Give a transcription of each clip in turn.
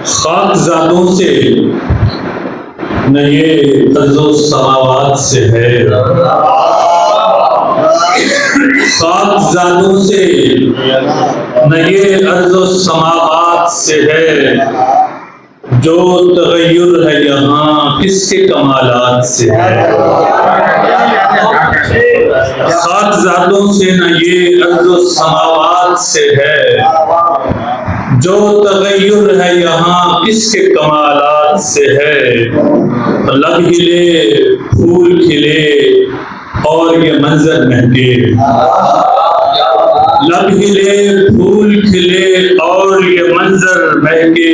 खाकज़ादों से न ये अर्ज़ो समावात से है, खाकज़ादों से न ये अर्ज़ो समावात से है, जो तग़य्युर है यहाँ किसके कमालात से है। खाकज़ादों से न ये अर्ज़ो समावात से है, जो तग़य्युर है यहाँ किसके कमालात से है। लब हिले फूल खिले और ये मंजर महके, लब हिले फूल खिले और ये मंजर महके,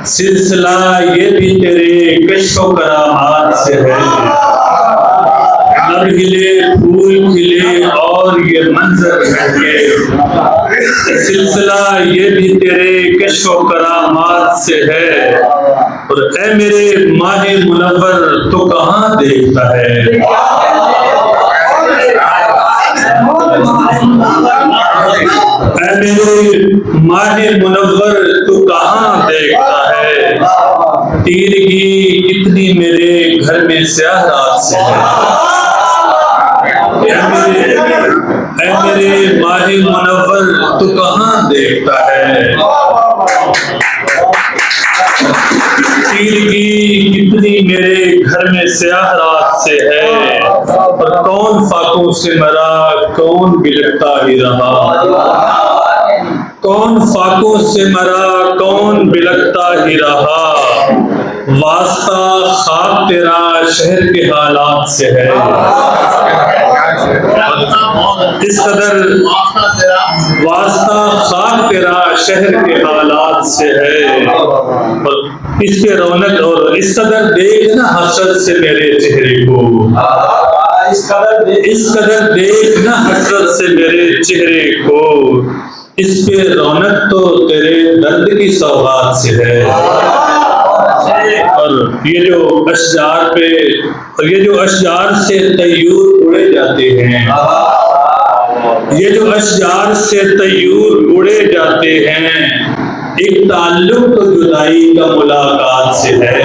सिलसिला ये भी तेरे कश्फ़ो करामात से है। लब हिले फूल खिले और ये मंजर महके, सिलसिला ये भी तेरे कश्फ़ो करामात से है। और ऐ मेरे माहे मुनव्वर तो कहाँ देखता है, ऐ मेरे माहे मुनव्वर तो कहाँ देखता है। तीरगी कितनी मेरे घर में स्याह रात से है, ऐ मेरे माहे मुनव्वर तो कहाँ देखता है। तीरगी कितनी मेरे घर में स्याह रात से है, और कौन फाकों से मरा कौन बिलखता ही रहा। कौन फाकों से मरा कौन बिलखता ही रहा, वास्ता खाक तेरा शहर के हालात से है। इस कदर वास्ता खाक तेरा शहर के हालात से है, और इसके रौनक और इस कदर देखना हसरत से मेरे चेहरे को, इस कदर देखना हसरत से मेरे चेहरे को, इस पे रौनक तो तेरे दर्द की सौगात से है। और ये जो अशजार पे और ये जो अशजार से तय्यूर उड़े जाते हैं, ये जो अशजार से तय्यूर उड़े जाते हैं, एक ताल्लुक तो जुदाई का मुलाकात से है।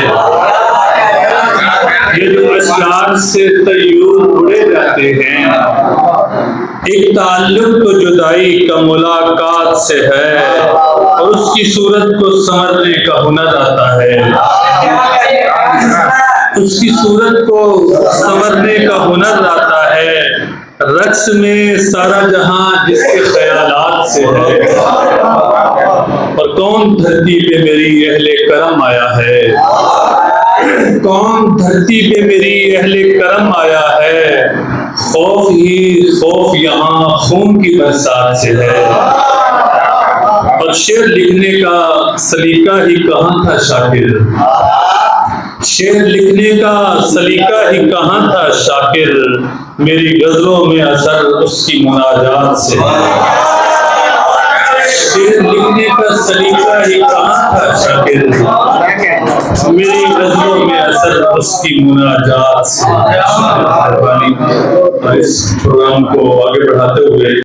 ये जो अशजार से तय्यूर उड़े जाते हैं, एक ताल्लुक तो जुदाई का मुलाकात से है, और उसकी सूरत को समझने का हुनर आता है। उसकी सूरत को समझने का हुनर आता है, रक्स में सारा जहां जिसके ख्यालात से है। और कौन धरती पे मेरी अहले करम आया है, कौन धरती पे मेरी अहले करम आया है, खौफ ही खौफ यहाँ खून की बरसात से है। और शेर लिखने का सलीका ही कहाँ था शाकिर, शेर लिखने का सलीका ही कहाँ था शाकिर, मेरी गजलों में असर उसकी मुनाजात से है। शेर लिखने का सलीका ही कहाँ था शाकिर, मेरी गजलों में असर उसकी मुनाजात से है। इस प्रोग्राम को आगे बढ़ाते हुए